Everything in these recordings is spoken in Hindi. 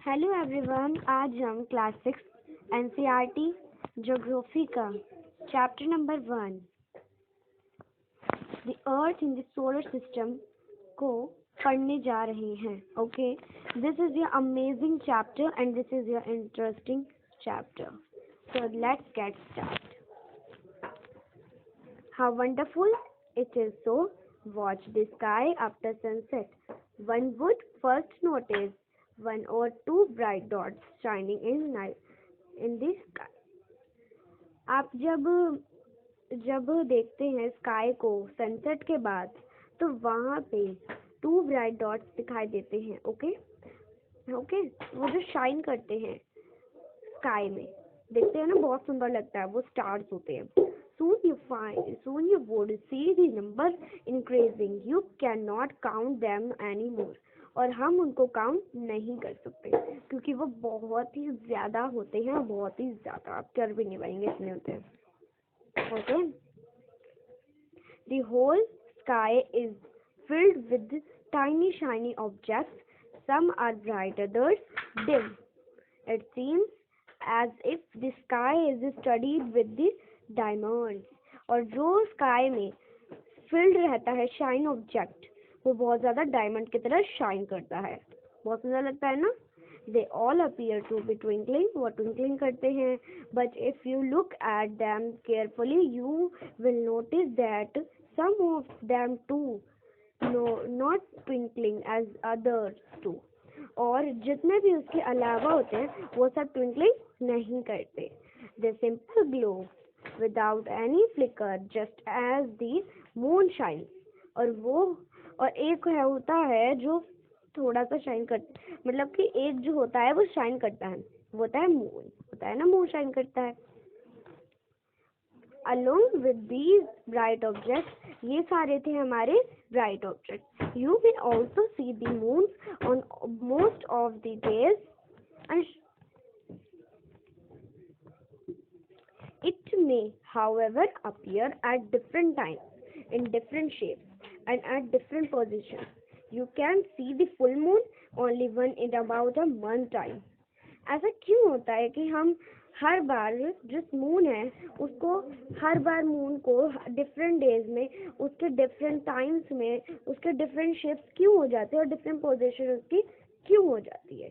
हेलो एवरीवन, आज हम क्लास 6 एनसीईआरटी ज्योग्राफी का chapter number 1 the earth in the solar system को पढ़ने जा रहे हैं. Okay, this is your amazing chapter and this is your interesting chapter. So let's get start. How wonderful it is to watch the sky after sunset. One would first notice one or two bright dots shining in the sky. आप जब देखते हैं स्काई को सनसेट के बाद तो वहाँ पे 2 ब्राइट डॉट्स दिखाई देते हैं. ओके, वो जो शाइन करते हैं स्काई में, देखते हैं ना, बहुत सुंदर लगता है. वो स्टार्स होते हैं. Soon you would see the number increasing. You cannot count them anymore. और हम उनको काउंट नहीं कर सकते क्योंकि वो बहुत ही ज़्यादा होते हैं, बहुत ही ज़्यादा. आप कर भी नहीं पाएंगे, इतने होते हैं. Okay, the whole sky is filled with tiny shiny objects. Some are bright, others dim. It seems as if the sky is studded with the diamonds. और जो स्काई में फिल्ड रहता है शाइन ऑब्जेक्ट, वो बहुत ज़्यादा डायमंड की तरह शाइन करता है. बहुत सुंदर लगता है ना. They all appear to be twinkling. वो ट्विंकलिंग करते हैं. But if you look at them carefully you will notice that some of them do not twinkling as others do. और जितने भी उसके अलावा होते हैं वो सब ट्विंकलिंग नहीं करते. They simple glow without any flicker just as the moon shines. और एक होता है जो थोड़ा सा शाइन करता, मतलब कि एक जो होता है वो शाइन करता है, वो होता है मून. होता है ना, मून शाइन करता है. along with these bright objects, ये सारे थे हमारे bright objects. You will also see the moons on most of the days and it may, however, appear at different times, in different shapes, and at different positions. You can see the full moon only once in about a month time. ऐसा क्यों होता है कि हम हर बार जिस मून है उसको हर बार मून को डिफरेंट डेज में, उसके डिफरेंट टाइम्स में, उसके डिफरेंट शेप्स क्यों हो जाते हैं और डिफरेंट पोजीशन उसकी क्यों हो जाती है,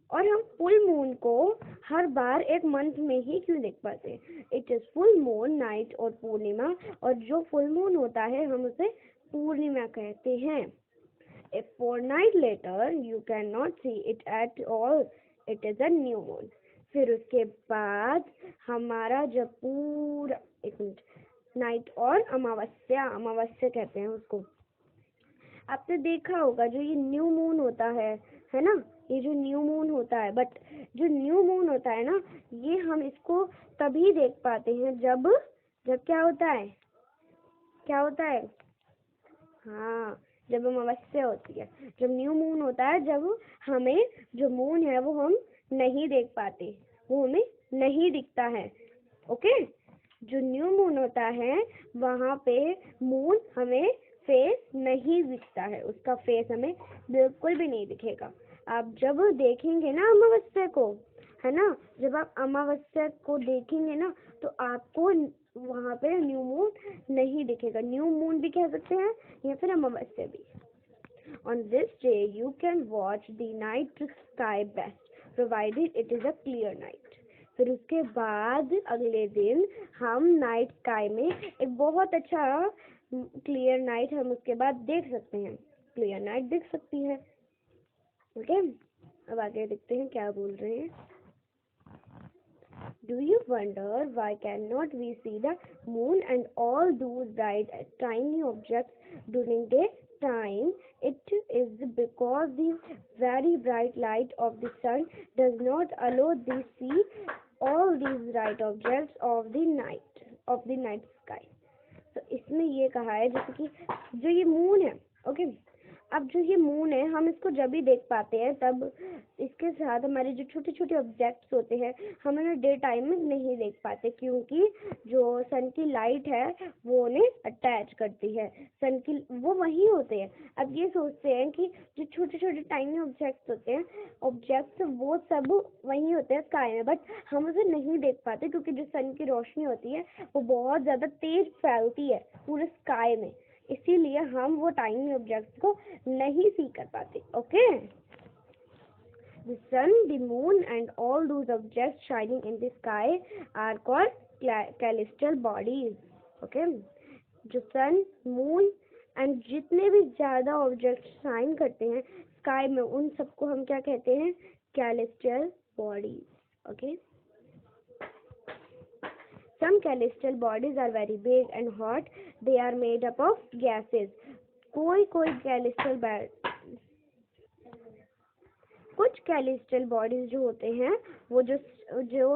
और हम फुल मून को हर बार एक मंथ में ही क्यों देख पाते हैं. It is full moon night और पूर्णिमा. और जो फुल मून होता है हम उसे पूर्णिमा कहते हैं. A fortnight later you can not see it at all. It is a new moon. फिर उसके बाद हमारा जब पूरा, एक मिनट, नाइट और अमावस्या कहते हैं उसको. आपने देखा होगा जो ये न्यू मून होता है ना, ये जो न्यू मून होता है, बट जो न्यू मून होता है ना, ये हम इसको तभी देख पाते हैं जब क्या होता है, हाँ, जब अमावस्या होती है. जब न्यू मून होता है, जब हमें जो मून है वो हम नहीं देख पाते, वो हमें नहीं दिखता है. ओके, जो न्यू मून होता है वहाँ पे मून हमें फेस नहीं दिखता है, उसका फेस हमें बिल्कुल भी नहीं दिखेगा. आप जब देखेंगे ना अमावस्या को, है ना, जब आप अमावस्या को देखेंगे ना तो आपको वहाँ पे न्यू मून नहीं दिखेगा. न्यू मून भी कह सकते हैं या फिर अमावस्या भी. On this day you can watch the night sky best provided it is a clear night. फिर उसके बाद अगले दिन हम नाइट स्काई में एक बहुत अच्छा क्लियर नाइट हम उसके बाद देख सकते हैं. क्लियर नाइट दिख सकती है. ओके, अब आगे देखते हैं क्या बोल रहे हैं. Do you wonder why cannot we see the moon and all those bright tiny objects during daytime? It is because the very bright light of the sun does not allow the see all these bright objects of the night sky. तो इसमें ये कहा है जैसे कि जो ये मून है, ओके, अब जो ये मून है, हम इसको जब भी देख पाते हैं तब इसके साथ हमारे जो छोटे छोटे ऑब्जेक्ट्स होते हैं हम उन्हें डे टाइम में नहीं देख पाते, क्योंकि जो सन की लाइट है वो उन्हें अटैच करती है। सन की वो वही होते हैं। अब ये सोचते हैं कि जो छोटे छोटे टाइनी ऑब्जेक्ट्स होते हैं, ऑब्जेक्ट्स वो सब वही होते हैं स्काई में, बट हम उसे नहीं देख पाते क्योंकि जो सन की रोशनी होती है वो बहुत ज़्यादा तेज फैलती है पूरे स्काई में, इसीलिए हम वो टाइनी ऑब्जेक्ट्स को नहीं सी कर पाते। Okay, the sun, the moon and all those objects shining in the sky are called celestial bodies. Okay, जो सन, मून एंड जितने भी ज़्यादा ऑब्जेक्ट शाइन करते हैं स्काई में उन सबको हम क्या कहते हैं? celestial bodies. Okay, some celestial bodies are very big and hot. They are made up of gases. कोई कुछ कैलिस्टल बॉडीज जो होते हैं वो जो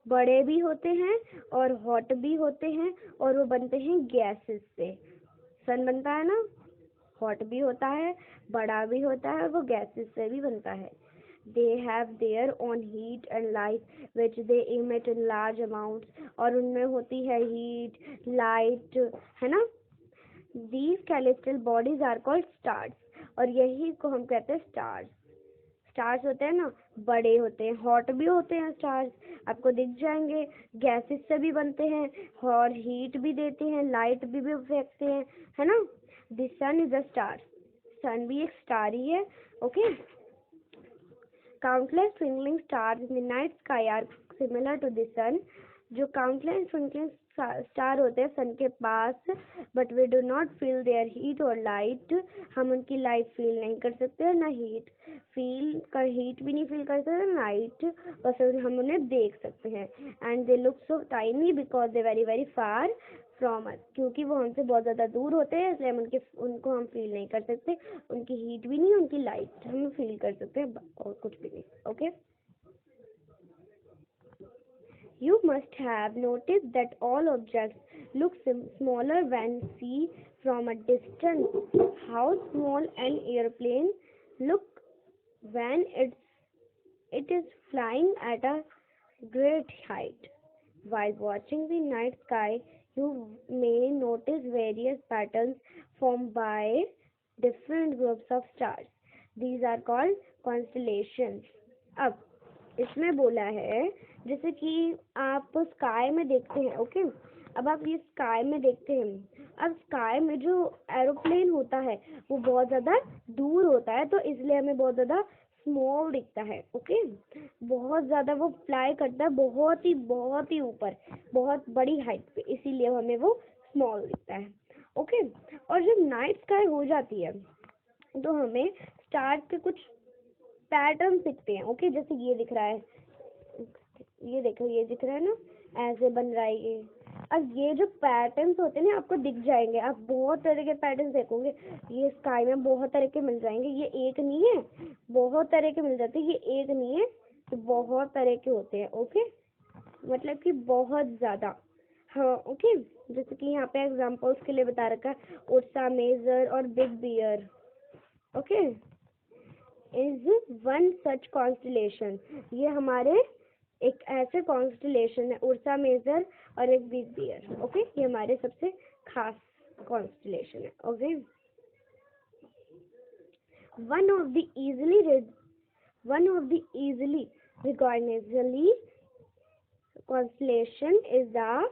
बड़े भी होते हैं और हॉट भी होते हैं और वो बनते हैं गैसेस से। सन बनता है ना, हॉट भी होता है, बड़ा भी होता है, वो गैसेस से भी बनता है। They have their own heat and light which they emit in large amounts. और उनमें होती है हीट, लाइट, है ना। These celestial bodies are called stars. और यही को हम कहते हैं स्टार्स। स्टार्स होते हैं ना, बड़े होते हैं, हॉट भी होते हैं स्टार्स, आपको दिख जाएंगे, गैसेस से भी बनते हैं और हीट भी देते हैं, लाइट भी फेंकते हैं, है ना। The sun is a star, sun भी एक स्टार ही है। Okay, countless twinkling stars in the night sky are similar to the sun. जो काउंटलेस ट्विंकलिंग स्टार होते हैं सन के पास, but we do not feel their heat और लाइट। हम उनकी लाइट फील नहीं कर सकते, ना हीट भी नहीं फील कर सकते, लाइट बस हम उन्हें देख सकते हैं। And they look so tiny because they very very far from us. क्योंकि वो हमसे बहुत ज़्यादा दूर होते हैं इसलिए हम उनको हम फील नहीं कर सकते, उनकी हीट भी नहीं, उनकी लाइट हम फील कर सकते हैं, और कुछ भी नहीं। Okay, You must have noticed that all objects look smaller when seen from a distance. How small an airplane look when it is flying at a great height. While watching the night sky, you may notice various patterns formed by different groups of stars. These are called constellations. अब इसमें बोला है जैसे कि आप स्काई में देखते हैं। ओके, अब आप ये स्काई में देखते हैं, अब स्काई में जो एरोप्लेन होता है वो बहुत ज़्यादा दूर होता है, तो इसलिए हमें बहुत ज़्यादा स्मॉल दिखता है। ओके, बहुत ज़्यादा वो फ्लाई करता है बहुत ही ऊपर, बहुत बड़ी हाइट पे, इसीलिए हमें वो स्मॉल दिखता है। ओके, और जब नाइट स्काई हो जाती है तो हमें स्टार्स के कुछ पैटर्न दिखते हैं। ओके, जैसे ये दिख रहा है, ये देखो, ये दिख रहा है ना, ऐसे बन रहा है ये। अब ये जो पैटर्न्स होते हैं ना आपको दिख जाएंगे, आप बहुत तरह के पैटर्न्स देखोगे, ये स्काई में बहुत तरह के मिल जाएंगे। ये एक नहीं है, बहुत तरह के मिल जाते हैं, ये एक नहीं है, तो बहुत तरह के होते हैं। ओके, मतलब कि बहुत ज़्यादा। हाँ, ओके, जैसे कि यहाँ पे एग्जाम्पल्स के लिए बता रखा है, उर्सा मेजर और Big Bear. Okay, is one such constellation. ये हमारे एक ऐसे कॉन्स्टलेशन है, उर्सा मेजर और एक बिग बियर। ओके, ये हमारे सबसे खास कॉन्स्टलेशन है। Okay, one of the easily recognizable constellation is the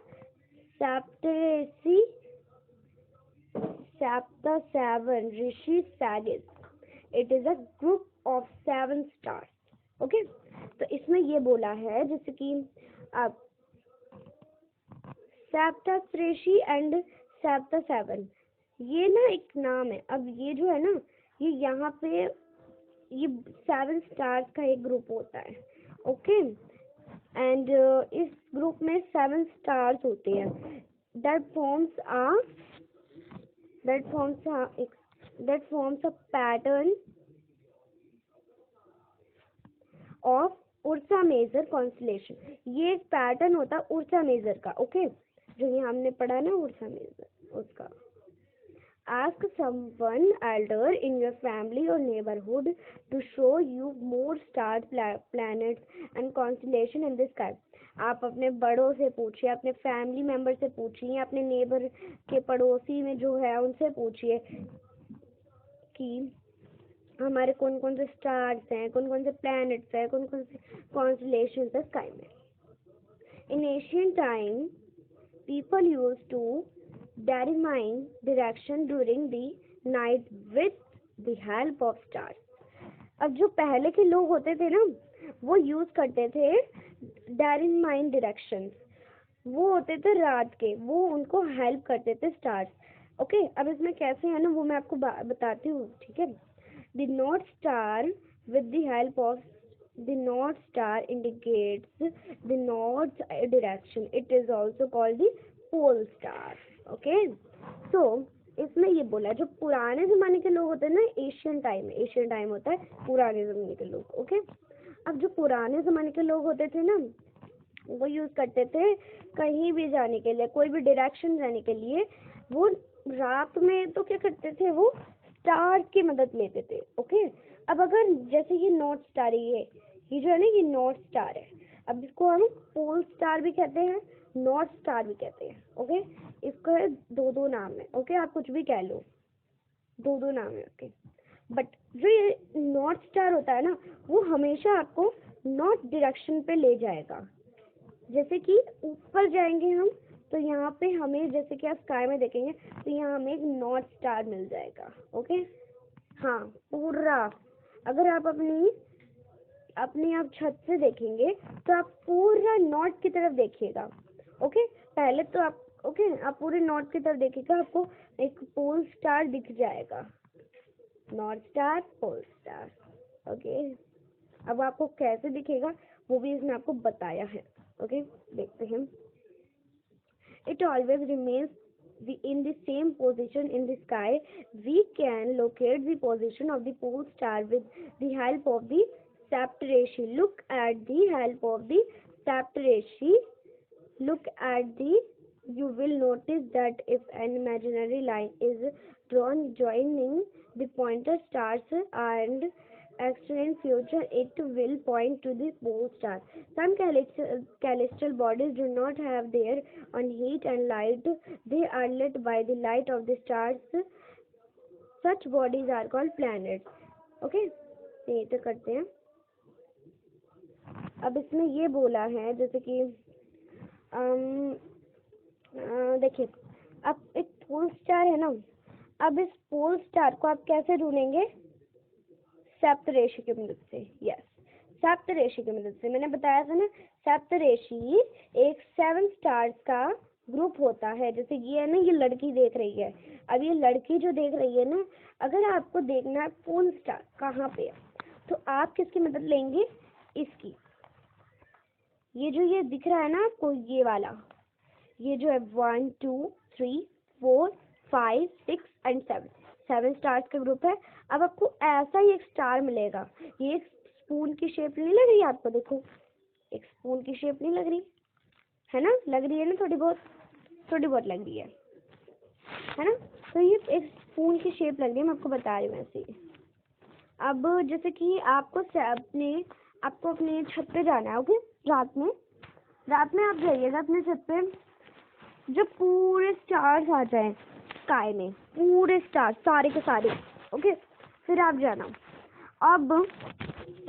Saptasavan Rishi Sagis. It is a group of 7 stars. Okay, तो इसमें ये बोला है जैसे कि अब सप्तऋषि एंड सप्तसेवन, ये ना एक नाम है। अब ये जो है ना, ये यहाँ पे ये 7 स्टार्स का एक ग्रुप होता है। ओके, एंड इस ग्रुप में 7 स्टार्स होते हैं। that forms a pattern of Ursa Major constellation. ये एक पैटर्न होता है उर्सा मेजर का। ओके, जो ये हमने पढ़ा ना उर्सा मेजर, उसका। Ask someone elder in your family or neighborhood to show you more stars, planets and constellation in the sky. आप अपने बड़ों से पूछिए, अपने फैमिली मेंबर से पूछिए, अपने नेबर के पड़ोसी में जो है उनसे पूछिए कि हमारे कौन कौन से स्टार्स हैं, कौन कौन से प्लैनेट्स हैं, कौन कौन से कॉन्स्टलेशंस है स्काई में. In ancient time, people used to determine direction during the night with the help of stars. अब जो पहले के लोग होते थे ना, वो यूज करते थे determine directions. वो होते थे रात के, वो उनको हेल्प करते थे स्टार्स. ओके, अब इसमें कैसे है ना वो मैं आपको बताती हूँ. ठीक है. The North Star, with the help of the North Star, indicates the north direction. It is also called the pole star. Okay, so इसमें ये बोला जो पुराने जमाने के लोग होते हैं ना, एशियन टाइम होता है पुराने जमाने के लोग. ओके, अब जो पुराने जमाने के लोग होते थे ना, वो यूज करते थे कहीं भी जाने के लिए, कोई भी डायरेक्शन जाने के लिए. वो रात में तो क्या करते थे, वो स्टार की मदद लेते थे. ओके, अब अगर जैसे ये नॉर्थ स्टार, ये जो है ना, ये नॉर्थ स्टार है. अब इसको हम पोल स्टार भी कहते हैं, नॉर्थ स्टार भी कहते हैं. ओके, इसका है दो नाम है. ओके, आप कुछ भी कह लो, दो नाम है. ओके, बट जो ये नॉर्थ स्टार होता है ना, वो हमेशा आपको नॉर्थ डायरेक्शन पे ले जाएगा. जैसे कि ऊपर जाएंगे हम तो यहाँ पे हमें, जैसे कि आप स्काई में देखेंगे तो यहाँ हमें एक नॉर्थ स्टार मिल जाएगा. ओके, हाँ, पूरा. अगर आप अपनी आप छत से देखेंगे तो आप पूरा नॉर्थ की तरफ देखिएगा. ओके, पहले तो आप पूरे नॉर्थ की तरफ देखिएगा, आपको एक पोल स्टार दिख जाएगा. North star, pole star. Okay, अब आपको कैसे दिखेगा वो भी इसने आपको बताया है. ओके, देखते हैं. It always remains in the same position in the sky. We can locate the position of the pole star with the help of the Saptarishi. Look at the help of the Saptarishi. You will notice that if an imaginary line is drawn joining the pointer stars and extreme future, it will point to the pole star. Some celestial bodies do not have their own heat and light. They are lit by the light of the stars. Such bodies are called planets. Okay, ये तो करते हैं. अब इसमें ये बोला है जैसे कि देखिए, अब एक पोल स्टार है ना. अब इस पोल स्टार को आप कैसे ढूंढेंगे? सप्तऋषि की मदद से. यस, सप्तऋषि की मदद से. मैंने बताया था ना, सप्तऋषि एक 7 स्टार्स का ग्रुप होता है. जैसे ये है ना, ये लड़की देख रही है. अब ये लड़की जो देख रही है ना, अगर आपको देखना है पोल स्टार कहाँ पे है, तो आप किसकी मदद लेंगे? इसकी. ये जो ये दिख रहा है ना आपको, ये वाला, ये जो है 1 2 3 4 5 6 एंड 7 स्टार्स का ग्रुप है. अब आपको ऐसा ही एक स्टार मिलेगा. ये एक स्पून की शेप नहीं लग रही आपको? देखो, एक स्पून की शेप नहीं लग रही है ना? लग रही है ना, थोड़ी बहुत लग रही है ना? तो ये एक स्पून की शेप लग रही है, मैं आपको बता रही हूँ ऐसे. अब जैसे कि आपको अपने छत पे जाना है. ओके, रात में आप जाइएगा अपने छत पे, जब पूरे स्टार्स आ जाए स्काई में, पूरे स्टार सारे के सारे. ओके, फिर आप जाना. अब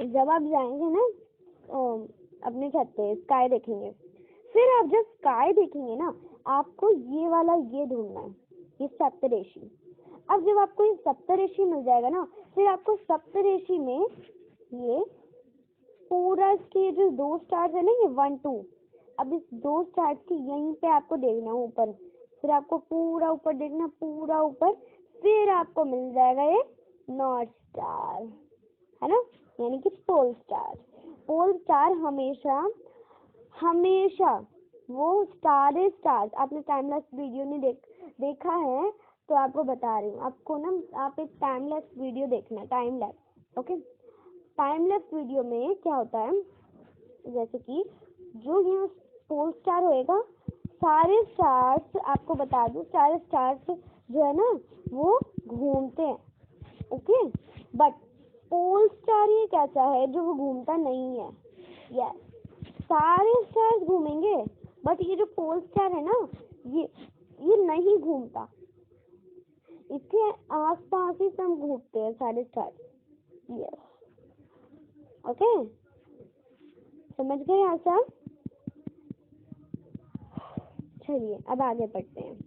जब आप जाएंगे ना अपने छत पे, स्काई देखेंगे. फिर आप जब स्काई देखेंगे ना, आपको ये वाला ये ढूंढना है, ये सप्तऋषि. अब जब आपको ये सप्तऋषि मिल जाएगा ना, फिर आपको सप्तऋषि में ये पूरा इसके जो 2 स्टार्स है ना, ये 1 2, अब इस 2 स्टार्स की यहीं पे आपको देखना है ऊपर. फिर आपको पूरा ऊपर देखना, पूरा ऊपर. फिर आपको मिल जाएगा ये नॉर्थ स्टार, है ना, यानी कि पोल स्टार. पोल स्टार हमेशा वो स्टार. आपने टाइमलेस वीडियो नहीं देखा है तो आपको बता रही हूँ. आपको ना, आप एक टाइमलेस वीडियो देखना, टाइमलेस. ओके, टाइमलेस वीडियो में क्या होता है, जैसे कि जो ये पोल स्टार होएगा, सारे स्टार्स आपको बता दूं, सारे स्टार्स जो है ना वो घूमते हैं, ओके। बट पोल स्टार ही एक ऐसा है जो वो घूमता नहीं है। यस, सारे स्टार्स घूमेंगे बट ये जो पोल स्टार है ना ये नहीं घूमता, इसके आसपास ही सब घूमते हैं सारे स्टार। यस, ओके, समझ गए आप सब? चलिए अब आगे बढ़ते हैं।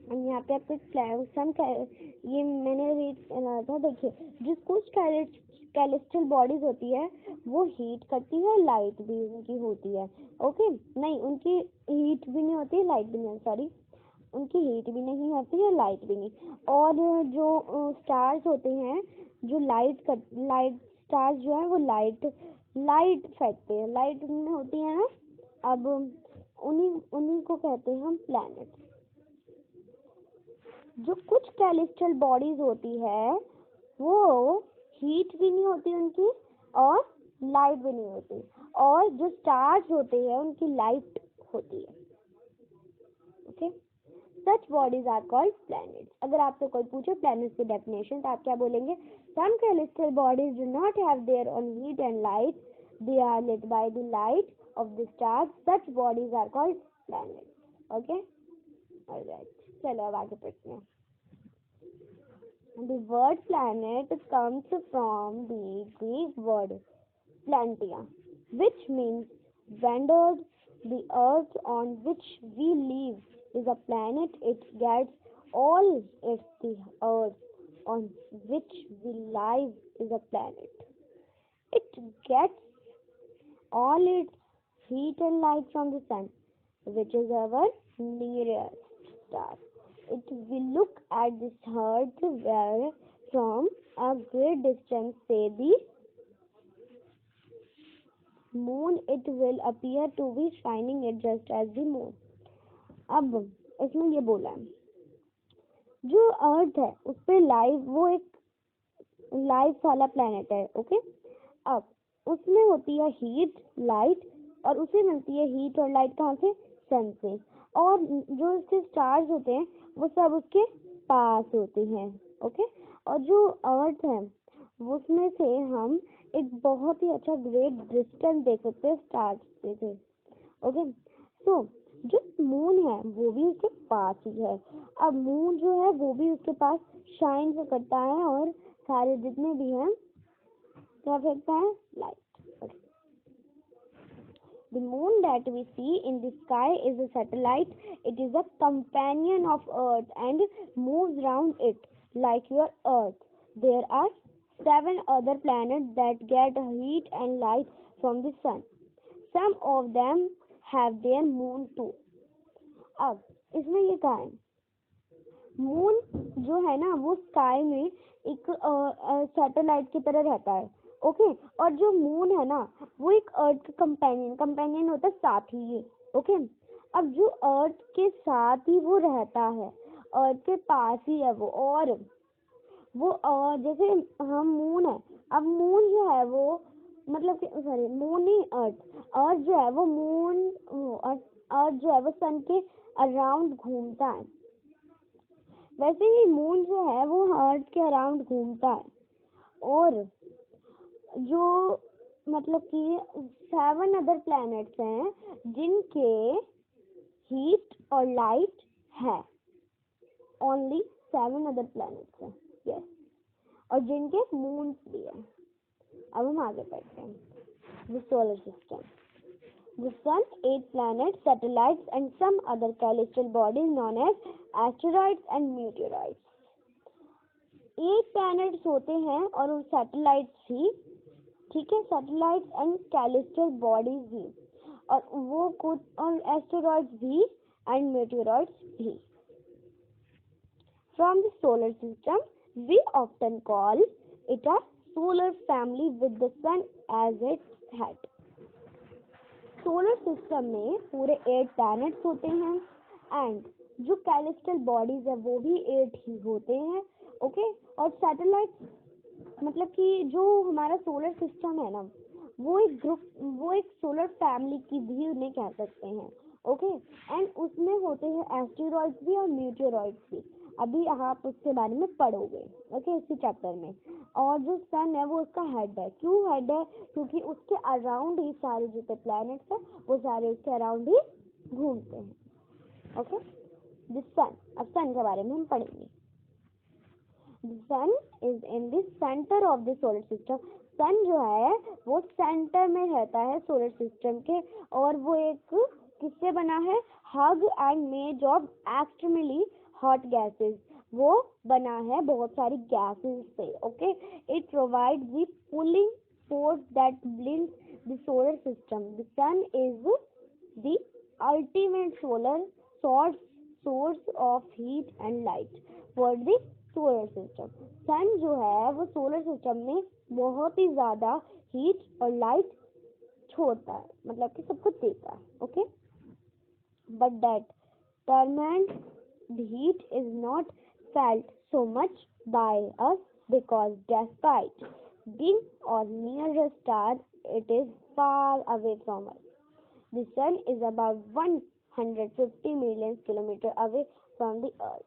यहाँ पे आपको ये मैंने रीड करा था। देखिए, जो कुछ कैलेस्ट्रल बॉडीज होती है वो हीट करती है, लाइट भी उनकी होती है, ओके। नहीं, उनकी हीट भी नहीं होती है, लाइट भी नहीं, सॉरी, उनकी हीट भी नहीं होती है, लाइट भी नहीं। और जो स्टार्स होते हैं, जो लाइट स्टार्स जो है वो लाइट फेंकते हैं, लाइट में होती है ना। अब उन्हीं उन्हीं को कहते हैं हम प्लैनेट। जो कुछ कैलेस्ट्रल बॉडीज होती है वो हीट भी नहीं होती उनकी और लाइट भी नहीं होती, और जो स्टार्स होते हैं उनकी लाइट होती है, okay. Such bodies are called planets. अगर आपसे कोई पूछे प्लैनेट्स की डेफिनेशन तो आप क्या बोलेंगे? Some celestial bodies do not have their own heat and light, they are lit by the light of the stars, such bodies are called planets, okay. Alright, चलो अब आगे पढ़ते हैं। The word planet comes from the Greek word plantia, which means wandered. The earth on which we live is a planet. It gets all its the earth on which we live is a planet. It gets all its heat and light from the sun, which is our nearest star. It will look at this earth where from a great distance, say the moon, it will appear to be shining it just as the moon. अब इसमें ये बोला है, जो अर्थ है उस पे वो एक लाइफ वाला प्लेनेट है, ओके। अब उसमें होती है हीट, लाइट, और उसे मिलती है हीट और लाइट कहाँ से? सन से। और जो उसके स्टार्स होते हैं वो सब उसके पास होते हैं, ओके। और जो अर्थ है उसमें से हम एक बहुत ही अच्छा ग्रेट डिस्टेंस देख सकते हैं स्टार्स से, ओके। सो जो मून है वो भी उसके पास ही है। अब मून जो है वो भी उसके पास शाइन से करता है और सारे जितने भी हैं क्या फेंकता है? Light. The moon that we see in the sky is a satellite. It is a companion of Earth and moves round it like your Earth. There are 7 other planets that get heat and light from the sun. Some of them have their moon too. अब इसमें ये कहा है, मून जो है ना वो स्काई में एक सैटेलाइट की तरह रहता है, ओके। और जो मून है ना वो एक अर्थ का कंपेनियन होता है, साथी ही, ओके। अब जो अर्थ के साथ ही वो रहता है, अर्थ के पास ही है वो, और वो जैसे हम मून है, अब मून जो है वो मतलब सॉरी मून नहीं, अर्थ जो है वो अर्थ जो है वो सन के अराउंड घूमता है, वैसे ही मून जो है वो अर्थ के अराउंड घूमता है। और जो मतलब कि 7 अदर प्लैनेट्स हैं जिनके हीट और लाइट है, ओनली 7 अदर प्लैनेट्स हैं, यस, और जिनके मून भी है। अब हम आगे बढ़ते हैं। The solar system. The sun, 8 planets, satellites, and some other celestial bodies known as asteroids and meteoroids. 8 planets होते हैं और उन सैटेलाइट्स भी, ठीक है, सैटेलाइट्स एंड कैलेस्ट्रल बॉडीज भी, और वो कुछ और एस्टेरॉइड्स भी एंड मेटेरॉइड्स भी। From the solar system, we often call it a solar family with the sun as its head. Solar system में पूरे 8 प्लैनेट्स होते हैं एंड जो कैलेस्ट्रल बॉडीज है वो भी 8 ही होते हैं, ओके। और सैटेलाइट मतलब कि जो हमारा सोलर सिस्टम है ना, वो एक सोलर फैमिली की भी उन्हें कह सकते हैं। ओके। एंड उसमें होते हैं एस्टेरॉइड्स भी और मीटेरॉइड्स भी। अभी आप उसके बारे में पढ़ोगे, ओके, इसी चैप्टर में। और जो सन है वो उसका हेड है। क्यों हेड है? क्योंकि उसके अराउंड ही सारे जितने प्लैनेट्स हैं वो सारे उसके अराउंड ही घूमते हैं। ओके। द सन, अब सन के बारे में हम पढ़ेंगे। The sun is in the center of the solar system. सन जो है वो सेंटर में रहता है सोलर सिस्टम के, और वो एक किससे बना है? Huge and made of extremely hot gases. वो बना है बहुत सारी गैसेस से। Okay. It provide the pulling force that blinds the solar system. The sun is the ultimate source of heat and light for the solar system. Sun जो है वो सोलर सिस्टम में बहुत ही ज्यादा हीट और लाइट छोड़ता है, मतलब कि सब कुछ देता है। Okay. But that torment the heat is not felt so much by us because despite being our near the star it is far away from us. The sun is about 150 million kilometre away from the earth.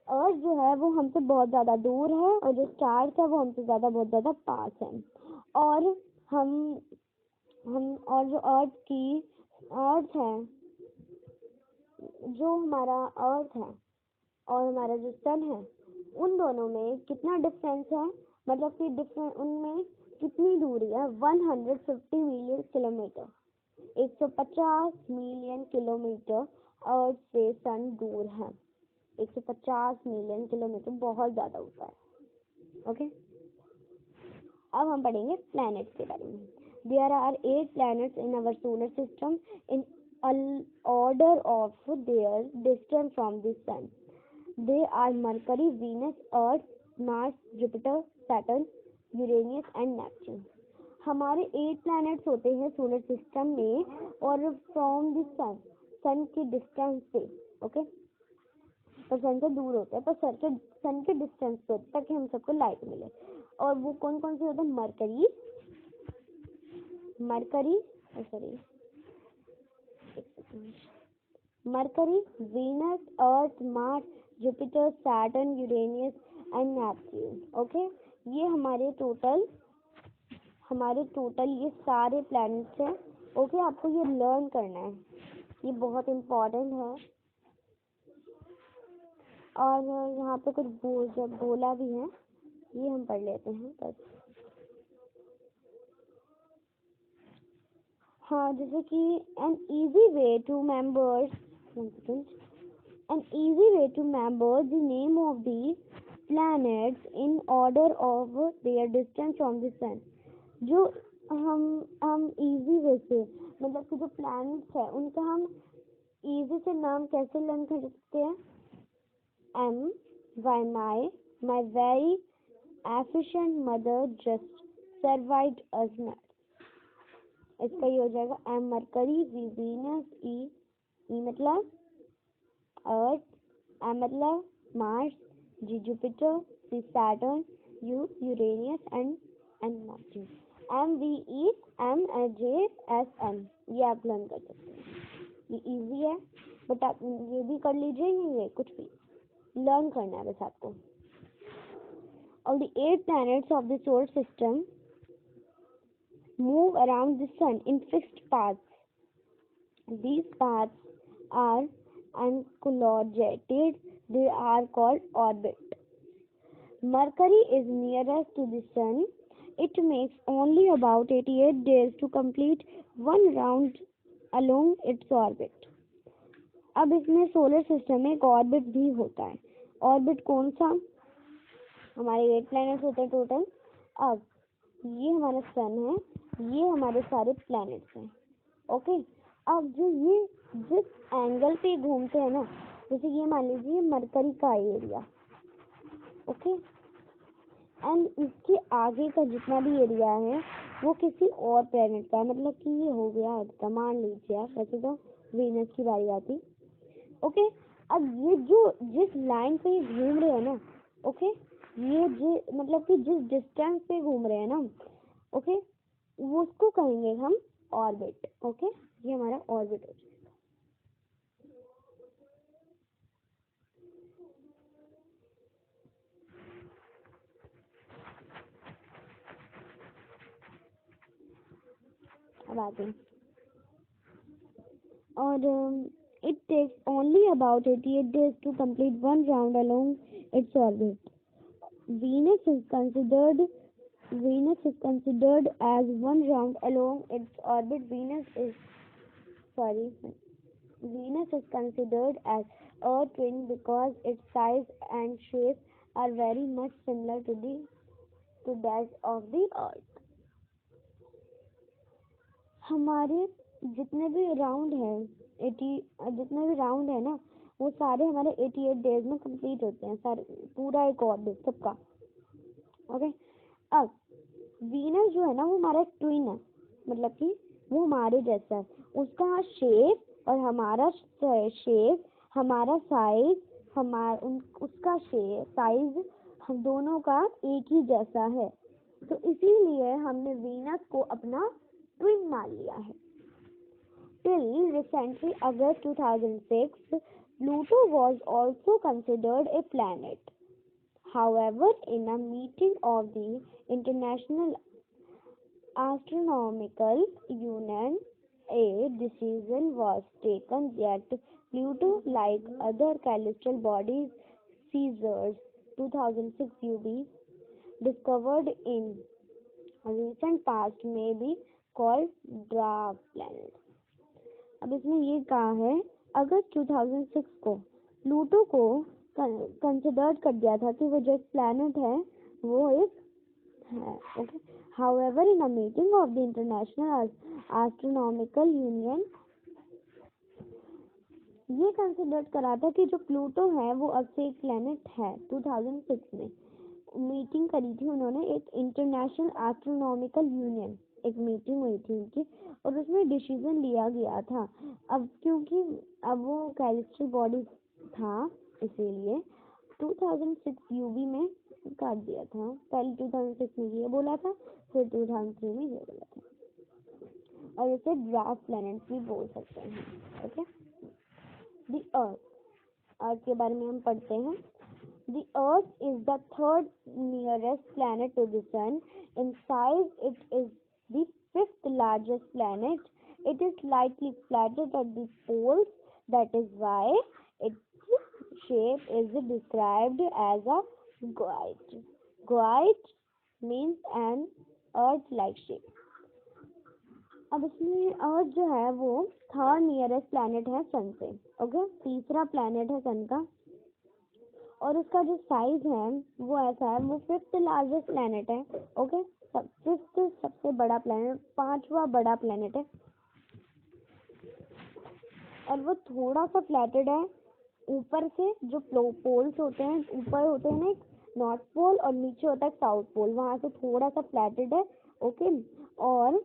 Earth जो है वो हमसे बहुत ज़्यादा दूर है, और जो स्टार्स है वो हमसे बहुत ज़्यादा पास है। और हम और जो अर्थ है, जो हमारा अर्थ है और हमारा जो सन है, उन दोनों में कितना डिफरेंस है? मतलब कि डिफरेंस उनमें कितनी दूरी है? 150 मिलियन किलोमीटर, 150 मिलियन किलोमीटर अर्थ से सन दूर है। 150 मिलियन किलोमीटर बहुत ज़्यादा होता है। ओके। अब हम पढ़ेंगे प्लैनेट्स के बारे में। There are 8 planets in our solar system in order of their distance from the sun. They are Mercury, Venus, Earth, Mars, Jupiter, Saturn, Uranus and Neptune. हमारे 8 planets होते हैं सोलर सिस्टम में, और फ्रॉम द सन की डिस्टेंस से, ओके, पर सन से दूर होते हैं, पर सन के डिस्टेंस पे ताकि हम सबको लाइट मिले। और वो कौन कौन से होते हैं? Mercury, Venus, earth, Mars, Jupiter, Saturn, Uranus and Neptune. Okay. ये हमारे टोटल ये सारे प्लैनेट्स हैं। ओके। आपको ये लर्न करना है, ये बहुत इम्पोर्टेंट है। और यहाँ पे कुछ बोला भी है, ये हम पढ़ लेते हैं बस। हाँ, जैसे कि an easy way to remember the name of the planets in order of their distance from the sun. जो हम easy way से, मतलब कि जो planets है उनका हम easy से नाम कैसे लर्न कर सकते हैं? Why my very efficient mother just survived us not. इसका ये हो जाएगा M mercury, V Venus, E मतलब अर्थ, M मतलब Mars, G Jupiter, C Saturn, U Uranus and N Neptune. MVEMJSN ये आप लर्न कर सकते हैं। ये इजी है, बट आप ये भी कर लीजिए, ये कुछ भी लर्न करना है बस आपको। Of the 8 planets of the solar system move around the sun in fixed paths. These paths are uncoordinated. They are called orbits. Mercury is nearest to the sun. It makes only about 88 days to complete one round along its orbit. अब इसमें सोलर सिस्टम में एक ऑर्बिट भी होता है। ऑर्बिट कौन सा? हमारे 8 प्लैनेट्स होते हैं टोटल। अब ये हमारा सन है, ये हमारे सारे प्लैनेट्स हैं। ओके। अब जो ये जिस एंगल पे घूमते हैं ना, जैसे ये मान लीजिए मरकरी का एरिया, ओके, एंड इसके आगे का जितना भी एरिया है वो किसी और प्लैनेट का है। मतलब कि ये हो गया अर्थ का, मान लीजिए आप, वैसे तो वीनस की बारी आती। ओके। अब ये जो जिस लाइन पे ये घूम रहे हैं ना, ओके, ये मतलब कि जिस डिस्टेंस पे घूम रहे हैं ना, ओके, वो उसको कहेंगे हम ऑर्बिट। ओके, ये हमारा ऑर्बिट हो जाएगा। अब आते हैं, और it takes only about 88 days to complete one round along its orbit. Venus is considered as one round along its orbit. Venus is considered as a twin because its size and shape are very much similar to that of the Earth. हमारे जितने भी राउंड है ना, वो सारे हमारे 88 डेज में कंप्लीट होते हैं, सारे, पूरा एक ऑर्बिट सबका। ओके, अब वीनस जो है ना, वो हमारा एक ट्विन है, मतलब कि वो हमारे जैसा है। उसका शेप और हमारा शेप, हमारा साइज, उसका साइज हम दोनों का एक ही जैसा है, तो इसीलिए हमने वीनस को अपना ट्विन मान लिया है। Till recently, August 2006, Pluto was also considered a planet. However, in a meeting of the International Astronomical Union, a decision was taken that Pluto, like other celestial bodies, Caesar's 2006 UV, discovered in recent past, may be called dwarf planets. अब इसमें ये कहा है, अगस्त 2006 को प्लूटो को कंसिडर कर दिया था कि वो जो एक प्लैनेट है वो एक है। Okay, however in a meeting of the international astronomical union, ये कंसिडर करा था कि जो प्लूटो है वो अब से एक प्लैनेट है। 2006 में मीटिंग करी थी उन्होंने, एक इंटरनेशनल एस्ट्रोनॉमिकल यूनियन, एक मीटिंग हुई थी उनकी, और उसमें डिसीजन लिया गया था। अब क्योंकि अब वो कैलेस्ट्रल बॉडी था, इसीलिए 2006 यूवी में काट दिया था। पहले 2006 में ये बोला था, फिर 2003 में ये बोला था, और इसे ड्वार्फ प्लैनेट भी बोल सकते हैं। ओके, द अर्थ के बारे में हम पढ़ते हैं। The Earth is the third nearest planet to the Sun. In size, it is the fifth largest planet. It is slightly flatter at the poles. That is why its shape is described as a goit. Goit means an Earth-like shape. अब इसमें अर्थ जो है वो थर्ड नियरेस्ट प्लैनेट है सन से। ओके, तीसरा प्लैनेट है सन का, और उसका जो साइज है वो ऐसा है, वो फिफ्थ लार्जेस्ट प्लैनेट है। ओके, फिफ्थ सबसे बड़ा प्लैनेट, पांचवा बड़ा प्लैनेट है, और वो थोड़ा सा फ्लैटेड है। ऊपर से जो पोल्स होते हैं, ऊपर होते हैं ना एक नॉर्थ पोल, और नीचे होता है साउथ पोल, वहां से थोड़ा सा फ्लैटेड है। ओके, और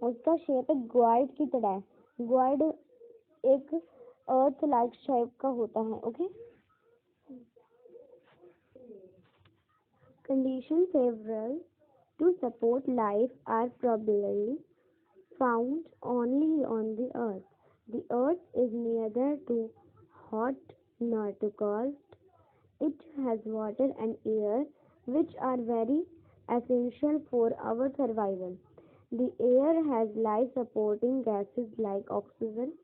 उसका शेप एक ग्वाइड की तरह है। ग्वाइड एक अर्थ लाइक शेप का होता है। Okay, conditions favorable to support life are probably found only on the Earth. The Earth is neither too hot nor too cold. It has water and air, which are very essential for our survival. The air has life-supporting gases like oxygen.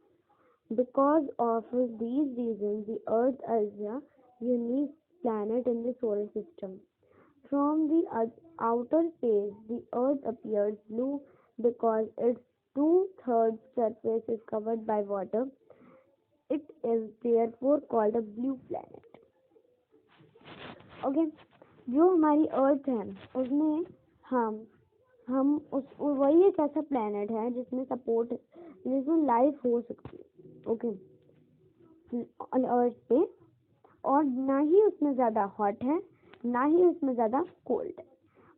Because of these reasons, the Earth is a unique planet in the solar system. From the outer space, the Earth appears blue because its 2/3 surface is covered by water. It is therefore called a blue planet. Okay, जो हमारी अर्थ है उसमें हम वही एक ऐसा प्लैनेट है जिसमें लाइफ हो सकती है। ओके, अर्थ पे, और ना ही उसमें ज्यादा हॉट है, ना ही उसमें ज्यादा कोल्ड है,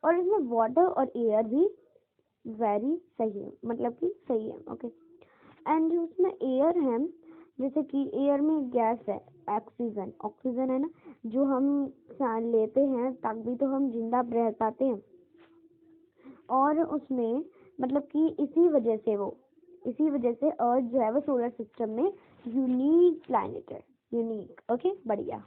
और इसमें वाटर और एयर भी वेरी सही है, मतलब कि सही है। ओके, एंड जो उसमें एयर है जैसे कि एयर में गैस है, ऑक्सीजन, ऑक्सीजन है ना, जो हम सांस लेते हैं तभी तो हम जिंदा रह पाते हैं। और उसमें मतलब कि इसी वजह से अर्थ जो है वो सोलर सिस्टम में यूनिक प्लैनेट है, यूनिक। ओके, बढ़िया।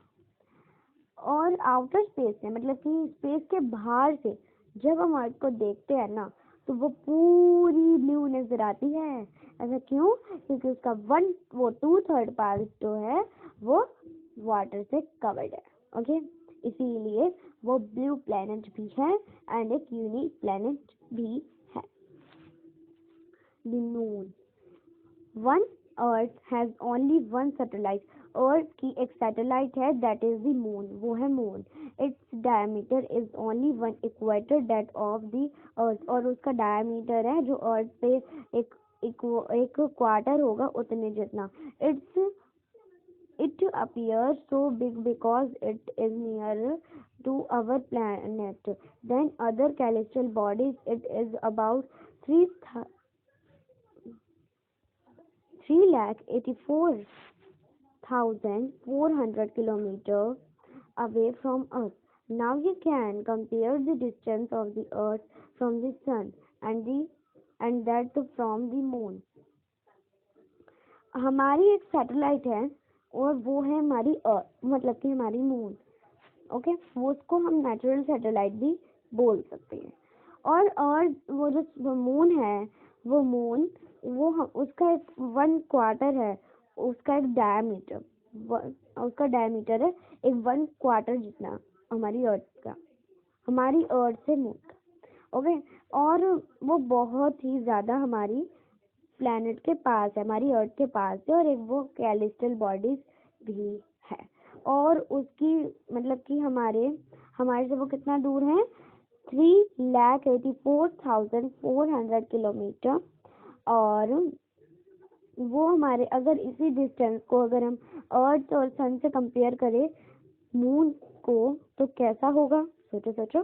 और आउटर स्पेस में मतलब कि स्पेस के बाहर से जब हम अर्थ को देखते हैं ना तो वो पूरी ब्लू नजर आती है। ऐसा क्यों? क्योंकि उसका 2/3 पार्ट जो है वो वाटर से कवर्ड है। ओके, इसीलिए वो ब्लू प्लैनेट भी है एंड एक यूनिक प्लैनेट भी है। The moon, one earth has only one satellite. Earth की एक सैटेलाइट है, दैट इज द मून, वो है moon. Its diameter is only 1 equator that of the earth, और उसका डायमीटर है जो अर्थ पे एक क्वार्टर होगा उतने जितना। It appears so big because it is nearer to our planet than other celestial bodies. It is about 384,400 kilometers away from Earth. Now you can compare the distance of the Earth from the Sun and that from the Moon. हमारी एक सैटेलाइट है और वो है हमारी अर्थ, मतलब कि हमारी मून। ओके, वो उसको हम नेचुरल सैटेलाइट भी बोल सकते हैं। और वो जो मून है, वो मून उसका एक 1 क्वार्टर है, उसका एक डायमीटर, उसका डायमीटर है एक 1 क्वार्टर जितना हमारी अर्थ का, हमारी अर्थ से मून का। ओके, और वो बहुत ही ज्यादा हमारी प्लैनेट के पास है, हमारी अर्थ के पास है, और एक वो कैलिस्टल बॉडीज भी है। और उसकी मतलब कि हमारे से वो कितना दूर है? 384,400 किलोमीटर। और वो हमारे, अगर इसी डिस्टेंस को अगर हम अर्थ और सन से कंपेयर करें मून को, तो कैसा होगा? सोचो।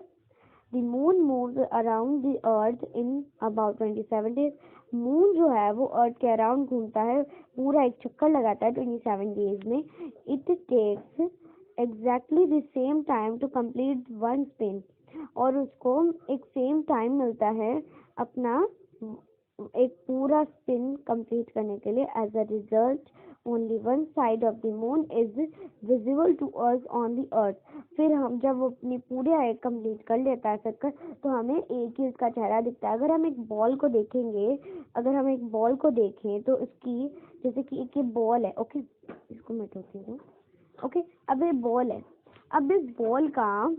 The moon moves around the earth in about 27 days. Moon जो है वो अर्थ के अराउंड घूमता है, पूरा एक चक्कर लगाता है 27 डेज में। It takes exactly the same time to complete one spin, और उसको एक सेम टाइम मिलता है अपना एक पूरा स्पिन कंप्लीट करने के लिए। As a result only one side of the moon is visible to us on the earth. फिर हम जब वो अपनी पूरा एक कंप्लीट कर लेता है चक्कर, तो हमें एक ही उसका चेहरा दिखता है। अगर हम एक बॉल को देखेंगे, तो उसकी, जैसे कि एक ये बॉल है, ओके, इसको मैं धोती हूँ। ओके, अब ये बॉल है, अब इस बॉल का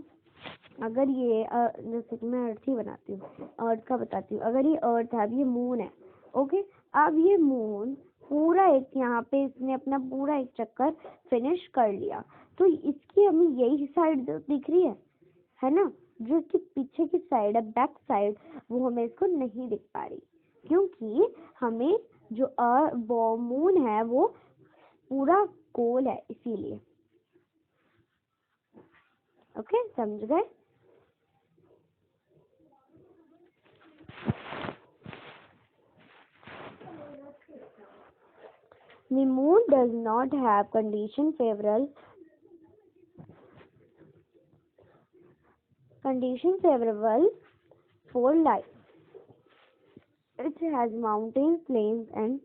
अगर ये जैसे कि मैं अर्थ ही बनाती हूँ, अर्थ का बताती हूँ। अगर ये अर्थ है, अब ये मून है। ओके, अब ये मून पूरा एक यहाँ पे इसने अपना पूरा एक चक्कर फिनिश कर लिया, तो इसकी हमें यही साइड दिख रही है ना? जो इसकी पीछे की साइड है, बैक साइड, वो हमें इसको नहीं दिख पा रही, क्योंकि हमें जो मून है वो पूरा गोल है, इसीलिए। ओके, समझ गए? The moon does not have condition favorable for life. It has mountains, plains and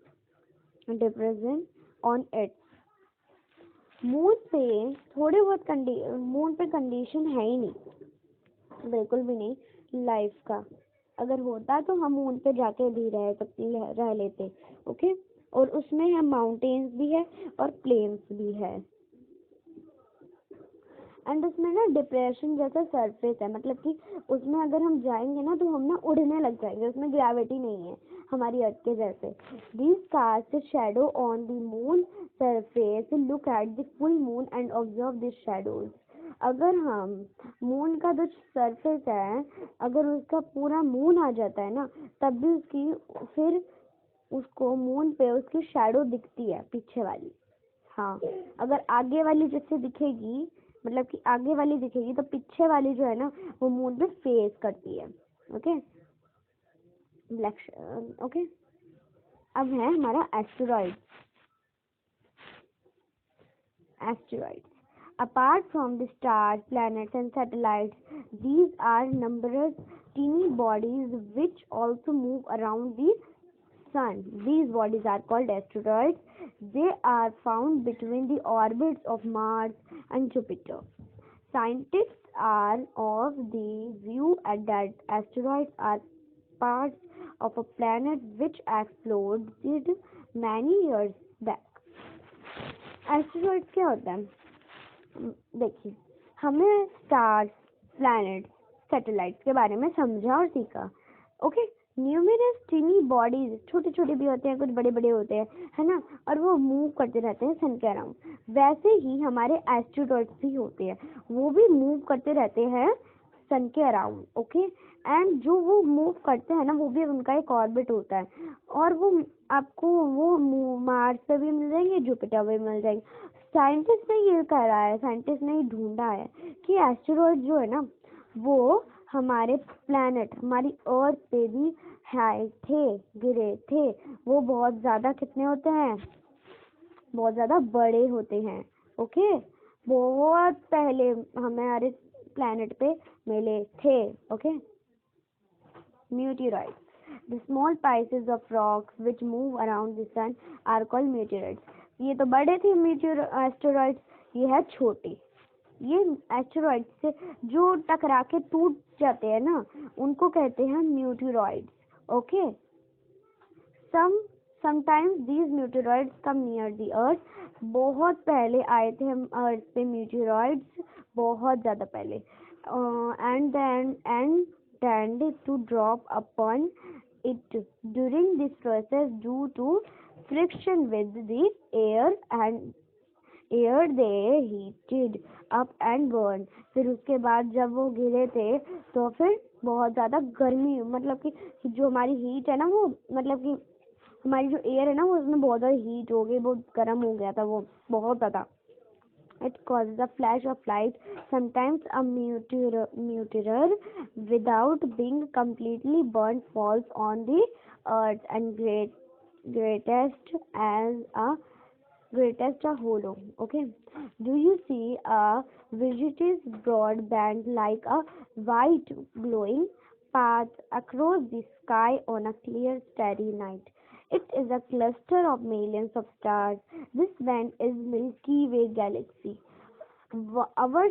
depression on it. Moon पे थोड़े बहुत मून पे कंडीशन है ही नहीं, बिल्कुल भी नहीं लाइफ का। अगर होता तो हम मून पे जाके भी रह लेते। ओके, और उसमें है माउंटेन्स भी है और प्लेन्स भी है, एंड उसमें ना डिप्रेशन जैसा सरफेस है, मतलब कि उसमें अगर हम जाएंगे ना तो हम ना उड़ने लग जाएंगे, उसमें ग्रेविटी नहीं है हमारी अर्थ के जैसे। This cast shadow on the moon surface, look at the full moon and observe this shadows. अगर हम मून का जो सरफेस है, अगर उसका पूरा मून आ जाता है ना, तब भी फिर उसको मून पे उसकी शैडो दिखती है, पीछे वाली। हाँ, अगर आगे वाली जैसे दिखेगी, मतलब कि आगे वाली दिखेगी, तो पीछे वाली जो है ना वो मून पे फेस करती है। Okay, black. ओके, अब है हमारा asteroid. asteroids. Apart from the stars, planets, and satellites, these are numerous teeny bodies which also move around the sun. These bodies are called asteroids. They are found between the orbits of Mars and Jupiter. Scientists are of the view that asteroids are parts of a planet which exploded many years back. Asteroids क्या होता है? देखिए, हमें स्टार्स, प्लैनेट्स, सैटेलाइट्स के बारे में समझा और सीखा. ओके, न्यूमरस टीनी बॉडीज, छोटे छोटे भी होते हैं, कुछ बड़े बड़े होते हैं, है ना, और वो मूव करते रहते हैं सन के अराउंड. वैसे ही हमारे एस्टेरॉइड्स भी होते हैं, वो भी मूव करते रहते हैं सन के अराउंड. ओके, एंड जो वो मूव करते हैं ना, वो भी उनका एक ऑर्बिट होता है, और वो आपको वो मार्स पे भी मिल जाएंगे, जुपिटर पे भी मिल जाएंगे. साइंटिस्ट ने ये करा है, साइंटिस्ट ने ये ढूंढा है कि एस्टेरॉइड जो है ना, वो हमारे प्लैनेट, हमारी अर्थ पे भी आए थे, गिरे थे. वो बहुत ज़्यादा कितने होते हैं? बहुत ज़्यादा बड़े होते हैं. ओके, बहुत पहले हमारे प्लैनेट पे मिले थे. Okay, meteorites. The small pieces of rocks which move around the sun are called meteorites. ये तो बड़े थे एस्टेरॉइड्स, ये है छोटे. ये एस्टेरॉइड से जो टकरा के टूट जाते हैं ना, उनको कहते हैं meteoroids. Okay, sometimes these meteoroids come near the earth. बहुत पहले आए थे हम अर्थ पे meteoroids, बहुत ज़्यादा पहले, and tend to drop upon it during this process due to friction with the air they heated up and burned. फिर उसके बाद जब वो गिरे थे तो फिर बहुत ज़्यादा गर्मी, मतलब कि जो हमारी हीट है ना, वो मतलब कि हमारी जो एयर है ना, वो उसमें बहुत ज़्यादा हीट हो गई, बहुत गर्म हो गया था वो बहुत ज़्यादा. It causes a flash of light, sometimes a meteor without being completely burnt falls on the earth and greatest a hollow. Okay, do you see a visitous broad band like a white glowing path across the sky on a clear starry night? It is a cluster of millions of stars. This band is Milky Way galaxy. Our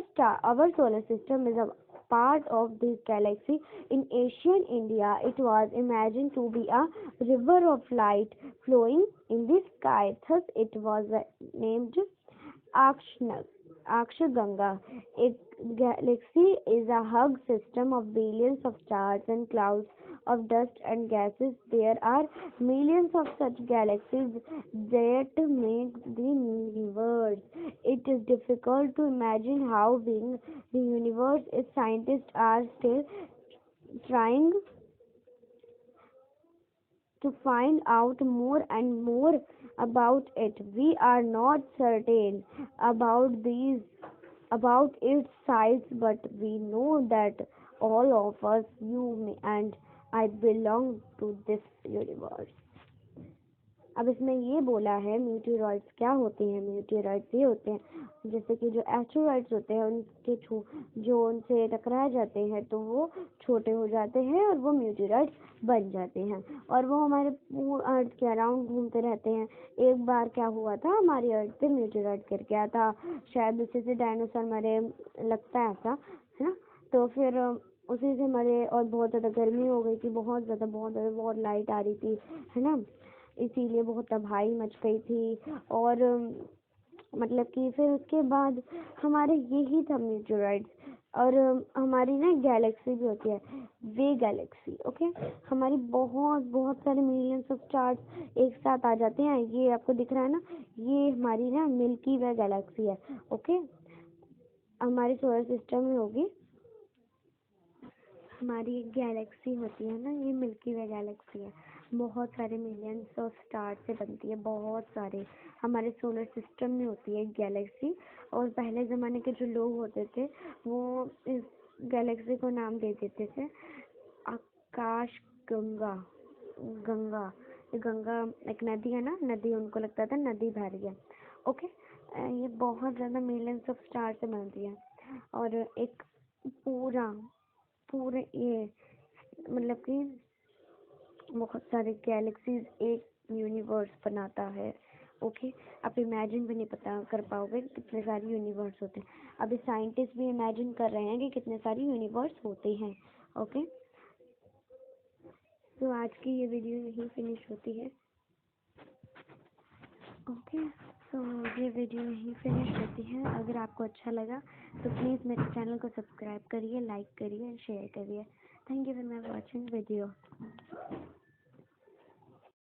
solar system is a part of this galaxy. In ancient India, it was imagined to be a river of light flowing in the sky. Thus, it was named Akshaganga. A galaxy is a huge system of billions of stars and clouds of dust and gases. There are millions of such galaxies that make the universe. It is difficult to imagine how big the universe is. Scientists are still trying to find out more and more about it. We are not certain about its size, but we know that all of us, you and I, belong to this universe. अब इसमें ये बोला है मीटियोराइड्स क्या होते हैं. मीटियोराइड्स ये होते हैं जैसे कि जो एस्टेरॉइड्स होते हैं, उनके जो उनसे टकरा जाते हैं तो वो छोटे हो जाते हैं और वो मीटियोराइड्स बन जाते हैं, और वो हमारे अर्थ के अराउंड घूमते रहते हैं. एक बार क्या हुआ था, हमारी अर्थ पे मीटियोराइड गिर गया था, शायद उसी से डायनासोर मरे, लगता है ऐसा, है ना. तो फिर उसी से मरे, और बहुत ज़्यादा गर्मी हो गई थी, बहुत लाइट आ रही थी, है ना, इसीलिए बहुत तबाही मच गई थी. और मतलब कि फिर उसके बाद हमारे यही था मीटियोराइड्स. और हमारी ना गैलेक्सी भी होती है, वे गैलेक्सी. ओके, हमारी बहुत सारे मिलियंस ऑफ स्टार्स एक साथ आ जाते हैं. ये आपको दिख रहा है ना, ये हमारी ना मिल्की वे गैलेक्सी है. ओके, हमारे सोलर सिस्टम में होगी, हमारी एक गैलेक्सी होती है ना, ये मिल्की वे गैलेक्सी है. बहुत सारे मिलियंस ऑफ स्टार से बनती है, बहुत सारे. हमारे सोलर सिस्टम में होती है एक गैलेक्सी, और पहले ज़माने के जो लोग होते थे वो इस गैलेक्सी को नाम दे देते थे आकाश गंगा. गंगा एक नदी है ना, नदी, उनको लगता था नदी बह रही है. ओके, ये बहुत ज़्यादा मिलियंस ऑफ स्टार से बनती है और एक पूरा पूरे ये मतलब कि बहुत सारे गैलेक्सीज एक यूनिवर्स बनाता है। ओके, आप इमेजिन भी नहीं पता कर पाओगे कितने सारे यूनिवर्स होते हैं। अभी साइंटिस्ट भी इमेजिन कर रहे हैं कि कितने सारे यूनिवर्स होते हैं। ओके, तो आज की ये वीडियो यहीं फिनिश होती है। ओके, तो ये वीडियो यहीं फिनिश होती है। अगर आपको अच्छा लगा तो प्लीज़ मेरे चैनल को सब्सक्राइब करिए, लाइक करिए, शेयर करिए। Thank you for my watching video.